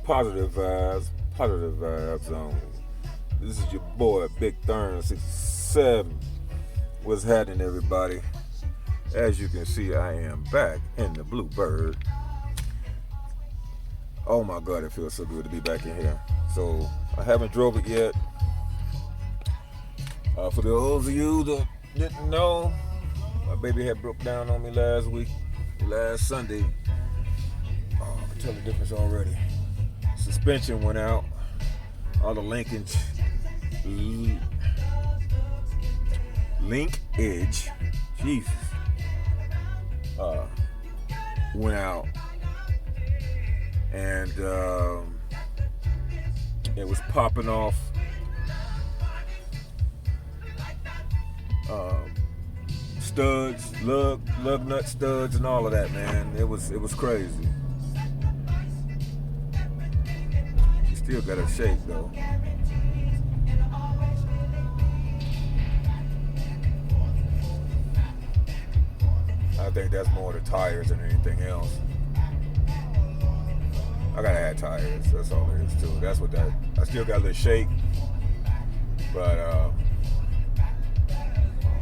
Positive vibes only. This is your boy, Big Thurn 67. What's happening, everybody? As you can see, I am back in the Bluebird. Oh my God, it feels so good to be back in here. So, I haven't drove it yet. For those of you that didn't know, my baby had broke down on me last Sunday. Oh, I can tell the difference already. Suspension went out. All the linkage, Jesus, went out, and it was popping off. Studs, lug nut studs, and all of that, man. It was crazy. Still got a shake though. I think that's more the tires than anything else. I gotta add tires. That's all there is to it. That's what that. I still got a little shake, but I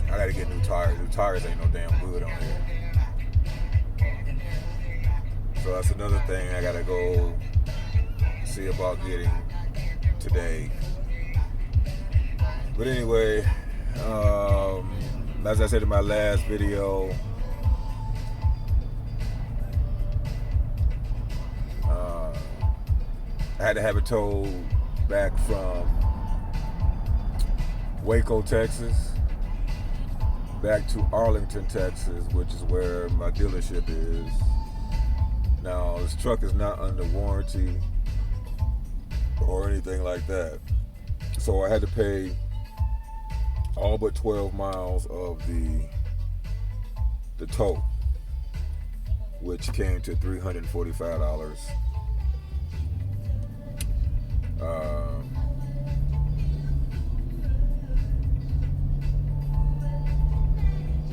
gotta get new tires. New tires ain't no damn good on here. So that's another thing I gotta go see about getting today. But anyway, as I said in my last video, I had to have it towed back from Waco, Texas, back to Arlington, Texas, which is where my dealership is. Now, this truck is not under warranty or anything like that. So I had to pay all but 12 miles of the tow, which came to $345.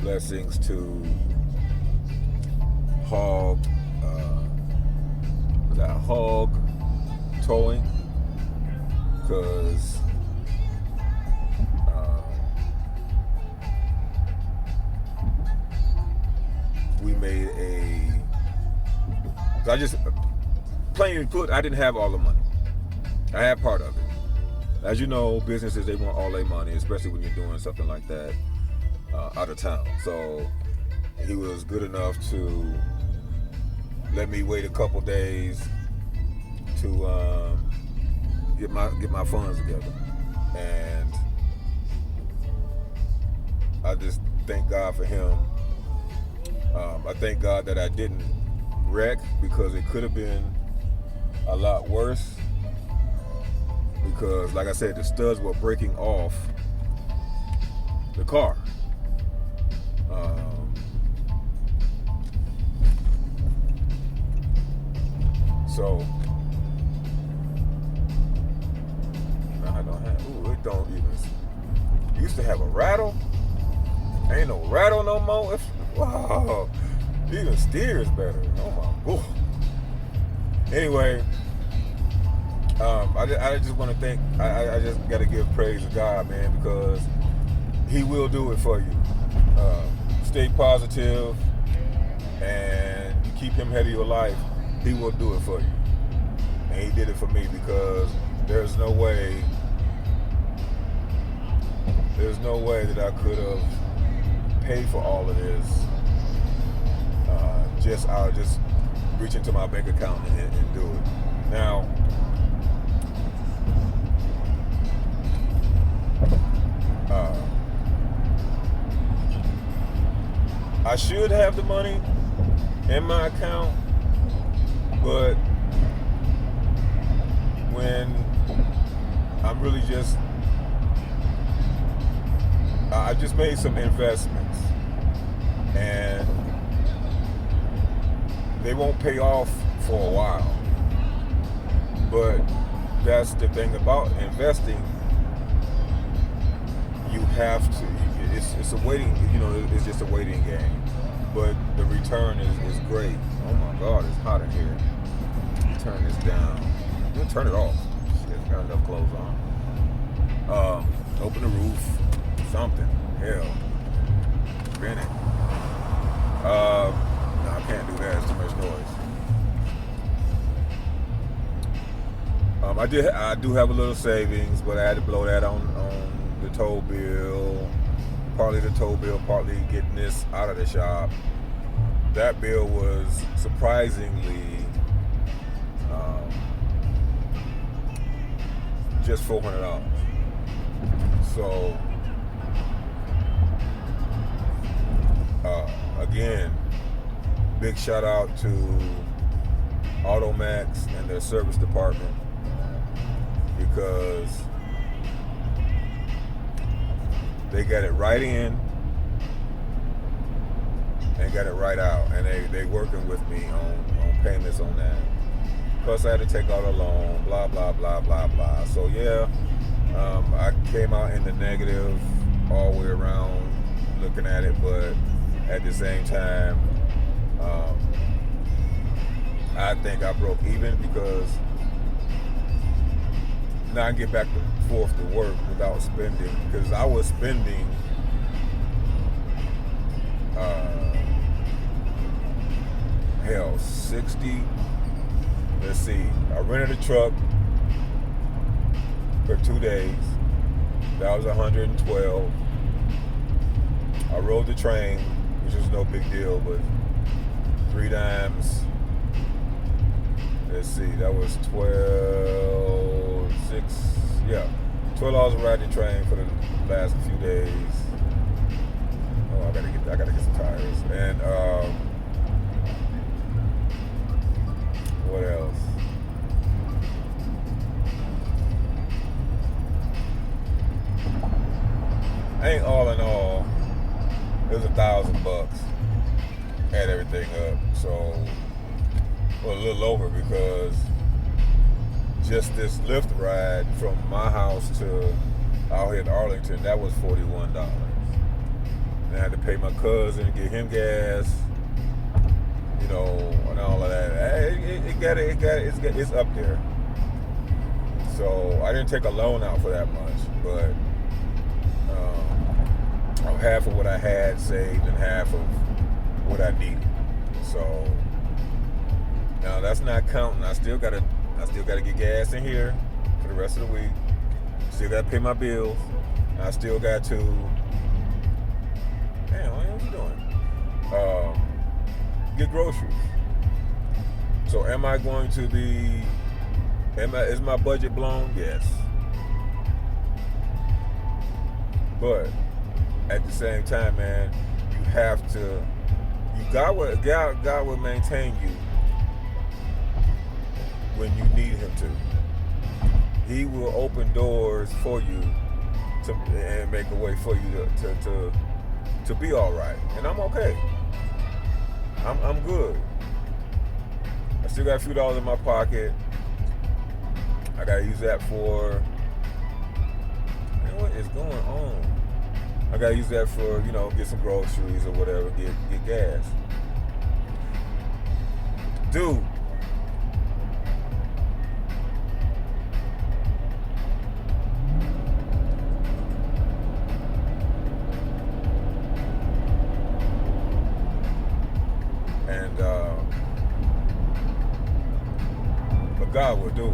Blessings to Hog Towing, because we made I just plain and put, I didn't have all the money. I had part of it. As you know, businesses, they want all their money, especially when you're doing something like that out of town. So he was good enough to let me wait a couple days to get my funds together, and I just thank God for him. I thank God that I didn't wreck, because it could have been a lot worse, because like I said, the studs were breaking off the car. So I don't have. Ooh, it don't even. Used to have a rattle. Ain't no rattle no more. Wow, even steers better. Oh my God. Anyway, I just want to thank. I just got to give praise to God, man, because He will do it for you. Stay positive and keep Him head of your life. He will do it for you. And He did it for me, because there's no way that I could have paid for all of this. I'll just reach into my bank account and do it. Now, I should have the money in my account, but when I'm really I just made some investments, and they won't pay off for a while. But that's the thing about investing. You have to. It's a waiting. It's just a waiting game. But the return is great. Oh my God, it's hot in here. Turn this down. We'll turn it off. Shit, got enough clothes on. Open the roof. Something. Hell. Spin it. No, I can't do that. It's too much noise. I do have a little savings, but I had to blow that on the tow bill. Partly the tow bill, partly getting this out of the shop. That bill was surprisingly just $400. So again, big shout out to Automax and their service department, because they got it right in and got it right out, and they working with me on payments on that. Plus I had to take out a loan, blah blah blah blah blah. So yeah, I came out in the negative all the way around looking at it, but at the same time, I think I broke even, because now I can get back and forth to work without spending, because I was spending hell, 60. Let's see, I rented a truck for 2 days. That was 112. I rode the train, which was no big deal, but 3 times. Let's see, that was 12, 6, yeah, $12 a ride the train for the last few days. Oh, I gotta get some tires. And what else? Ain't all in all, it was $1,000. Add everything up, so well, a little over, because just this Lyft ride from my house to out here in Arlington, that was $41. And I had to pay my cousin, get him gas, you know, and all of that. It's up there. So I didn't take a loan out for that much, but half of what I had saved and half of what I needed. So now that's not counting. I still gotta get gas in here for the rest of the week. Still gotta pay my bills. I still got to. Damn, what you doing? Get groceries. So am I going to be? Is my budget blown? Yes. But at the same time, man, you have to. God will maintain you when you need Him to. He will open doors for you and make a way for you to be all right. And I'm okay. I'm good. I still got a few dollars in my pocket. I gotta use that for. Man, what is going on? I gotta use that for, you know, get some groceries or whatever, get gas. Dude. And but God will do it.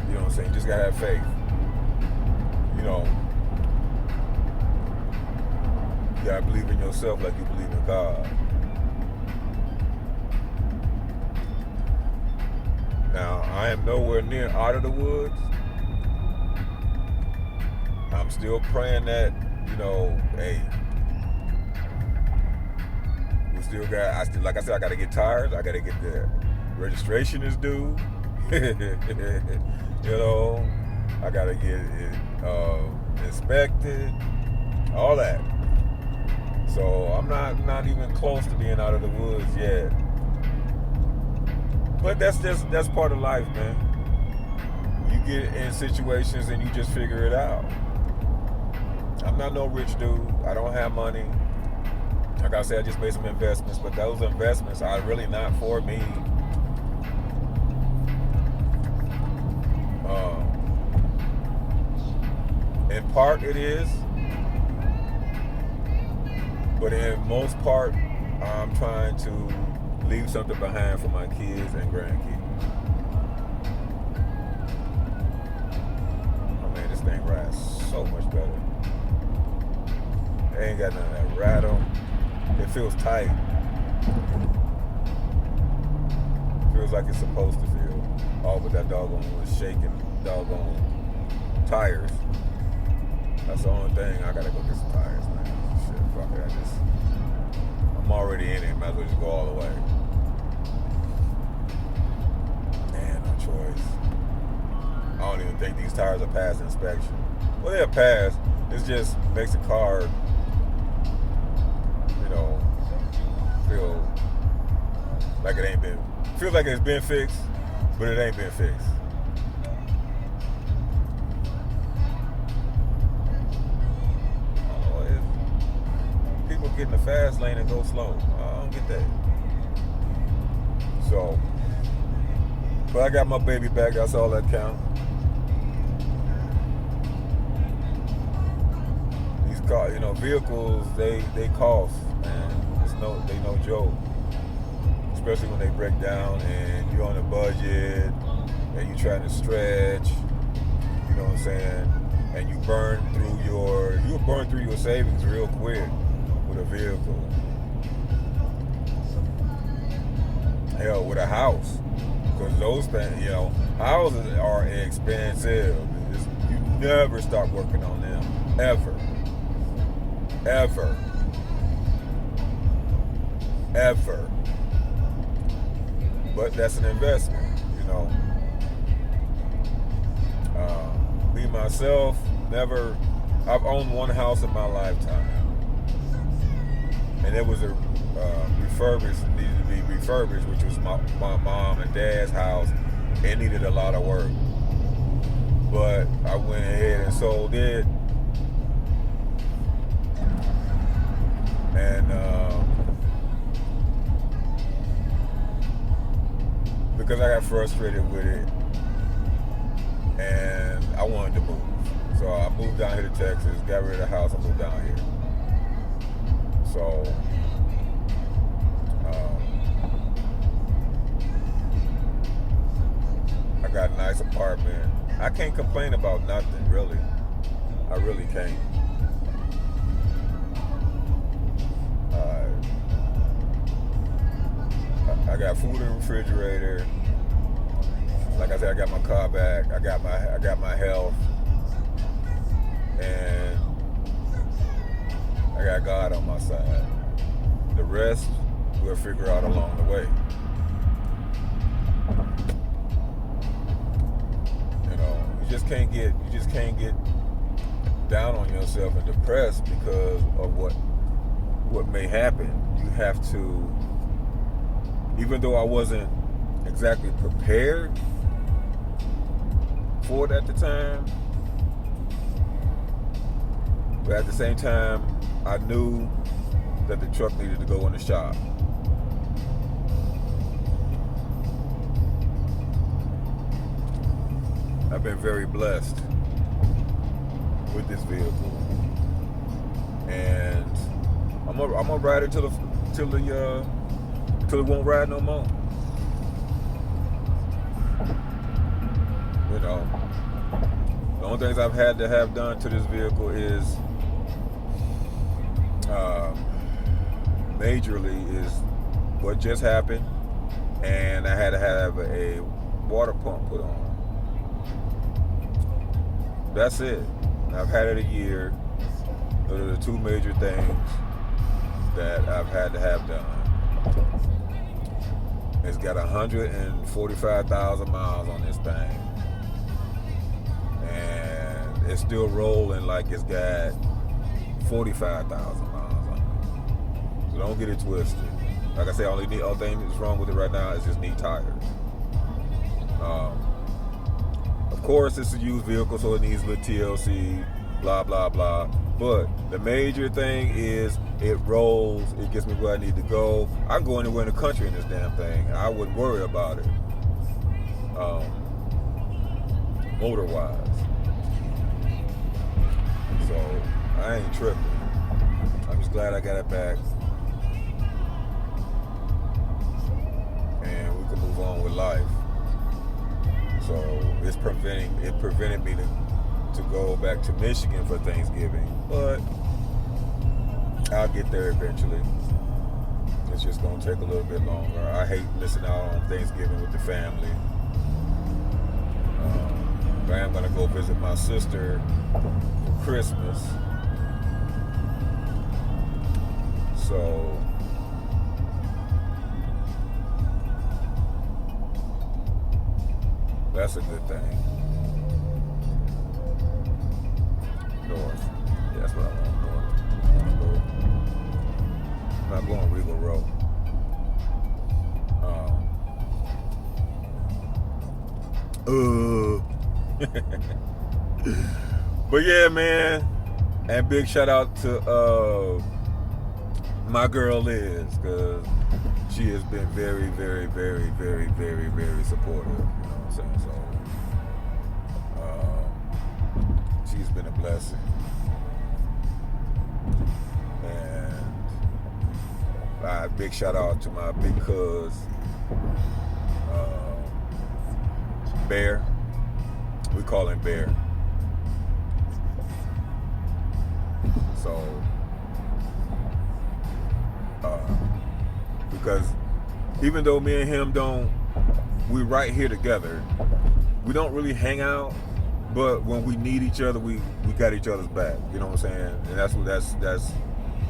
You know what I'm saying? You just gotta have faith. You know. You gotta believe in yourself like you believe in God. Now, I am nowhere near out of the woods. I'm still praying that, you know, hey, we still got, like I said, I gotta get tires, I gotta get the registration is due. You know, I gotta get it inspected, all that. So I'm not even close to being out of the woods yet. But that's part of life, man. You get in situations and you just figure it out. I'm not no rich dude. I don't have money. Like I said, I just made some investments, but those investments are really not for me. in part it is, but in most part, I'm trying to leave something behind for my kids and grandkids. Oh man, this thing rides so much better. It ain't got none of that rattle. It feels tight. Feels like it's supposed to feel. All but that doggone shaking doggone tires. That's the only thing. I gotta go get some tires, man. Shit, fuck it. I'm already in it. Might as well just go all the way. Man, no choice. I don't even think these tires are past inspection. Well, they're passed. It just makes the car, feel like it ain't been. Feels like it's been fixed, but it ain't been fixed. People get in the fast lane and go slow. I don't get that. So, but I got my baby back. That's all that counts. These cars, vehicles, they cost, man. They no joke. Especially when they break down and you're on a budget and you're trying to stretch, you know what I'm saying? And you burn through your savings real quick with a vehicle. Hell, with a house. Because those things, houses are expensive. You never stop working on them. Ever. Ever. Ever. But that's an investment, Me, myself, never. I've owned one house in my lifetime. And it was needed to be refurbished, which was my mom and dad's house. It needed a lot of work. But I went ahead and sold it. And, because I got frustrated with it and I wanted to move. So I moved down here to Texas, got rid of the house, and moved down here. So I got a nice apartment. I can't complain about nothing, really. I really can't. I got food in the refrigerator. Like I said, I got my car back. I got my health, and I got God on my side. The rest we'll figure out along the way. You just can't get down on yourself and depressed because of what may happen. You have to. Even though I wasn't exactly prepared for it at the time, but at the same time, I knew that the truck needed to go in the shop. I've been very blessed with this vehicle, and I'm gonna ride it till it won't ride no more. The only things I've had to have done to this vehicle is majorly is what just happened, and I had to have a water pump put on. That's it. I've had it a year. Those are the two major things that I've had to have done. It's got 145,000 miles on this thing. And it's still rolling like it's got 45,000 miles on it. So don't get it twisted. Like I say, only thing that's wrong with it right now is just need tires. Of course, it's a used vehicle, so it needs a little TLC, blah, blah, blah. But the major thing is it rolls, it gets me where I need to go. I can go anywhere in the country in this damn thing. I wouldn't worry about it. Motor-wise. So I ain't tripping. I'm just glad I got it back. And we can move on with life. So it prevented me to go back to Michigan for Thanksgiving. But I'll get there eventually. It's just gonna take a little bit longer. I hate missing out on Thanksgiving with the family. But I am gonna go visit my sister for Christmas. So that's a good thing. North. Yeah, that's what I want. North. I'm not going Regal Road. But yeah, man. And big shout out to my girl Liz, because she has been very, very, very, very, very, very supportive. You know what I'm saying? So she's been a blessing. And big shout out to my big cuz Bear. We call him Bear. So because even though me and him we right here together, we don't really hang out, but when we need each other, we got each other's back. You know what I'm saying? And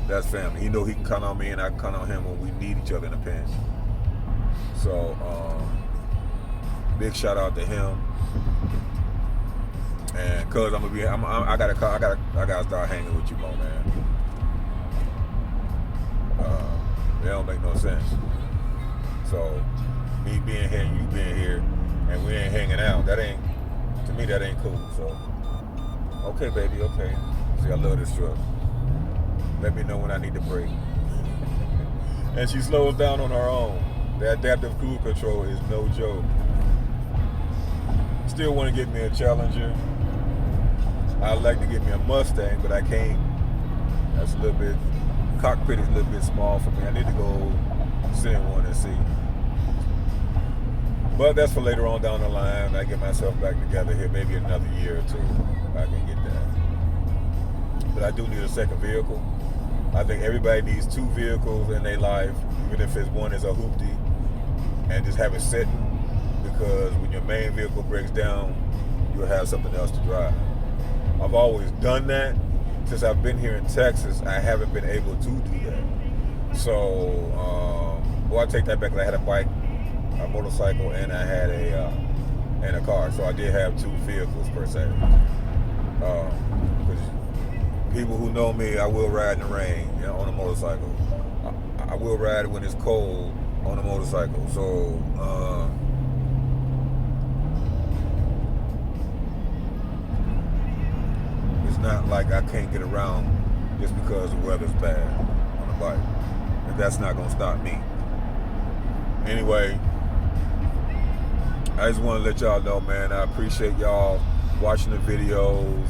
that's family. You know, he can count on me and I can count on him when we need each other in a pinch. So big shout out to him. And cuz I gotta start hanging with you more, man. It don't make no sense. So me being here and you being here and we ain't hanging out, to me that ain't cool. So okay, baby, okay. See, I love this truck. Let me know when I need to brake. And she slows down on her own. The adaptive cruise control is no joke. Still want to get me a Challenger. I'd like to get me a Mustang, but I can't. That's a little bit, cockpit is a little bit small for me. I need to go sit in one and see. But that's for later on down the line. I get myself back together here, maybe another year or two, I can get that. But I do need a second vehicle. I think everybody needs two vehicles in their life, even if one is a hoopty, and just have it sitting, because when your main vehicle breaks down, you'll have something else to drive. I've always done that. Since I've been here in Texas, I haven't been able to do that. So, I take that back. I had a bike, a motorcycle, and I had a car. So I did have two vehicles per se. People who know me, I will ride in the rain, on a motorcycle. I will ride when it's cold on a motorcycle. So, it's not like I can't get around just because the weather's bad on a bike. And that's not gonna stop me. Anyway, I just want to let y'all know, man, I appreciate y'all watching the videos.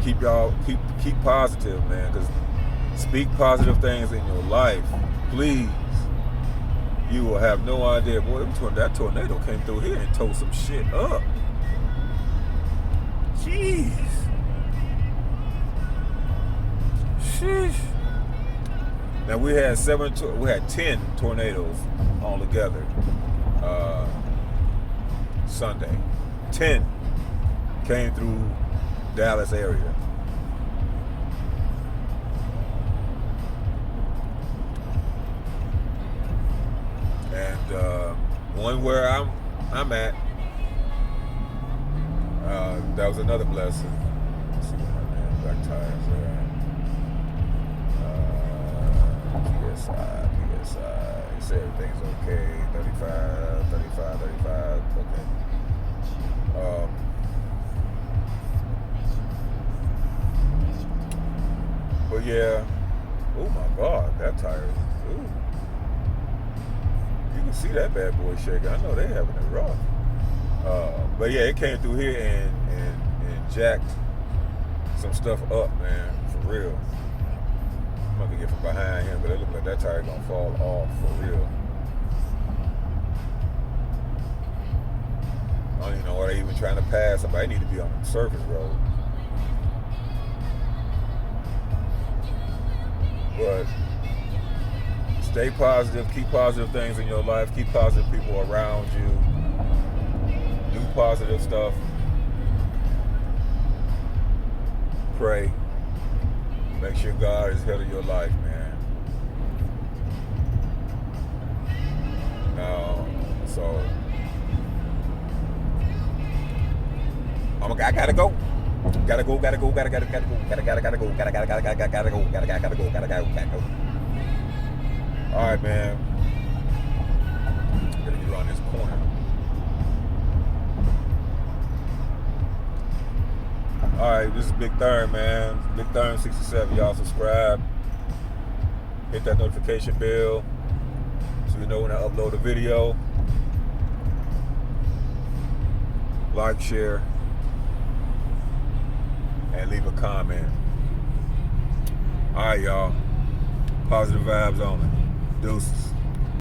Keep positive, man, because speak positive things in your life, please. You will have no idea. Boy, that tornado came through here and tore some shit up. Jeez. Sheesh. Now we had 10 tornadoes all together Sunday. 10 came through Dallas area. And one where I'm at, that was another blessing. Let's see what my man black tires are. PSI. He said everything's okay. 35. Okay. But yeah, oh my God, that tire is, ooh. You can see that bad boy shaking. I know they having it rough. But yeah, it came through here and jacked some stuff up, man, for real. I'm about to get from behind him, but it looks like that tire gonna fall off for real. I don't even know why they even trying to pass somebody. They need to be on the surface road. But stay positive, keep positive things in your life, keep positive people around you, do positive stuff, pray, make sure God is head of your life, man. So I gotta go. Gotta go. All right, man. Gotta get around this corner. All right, this is Big Thurn, man. Big Thurn 67. Y'all subscribe. Hit that notification bell so you know when I upload a video. Like, share, and leave a comment. All right, y'all. Positive vibes only. Deuces.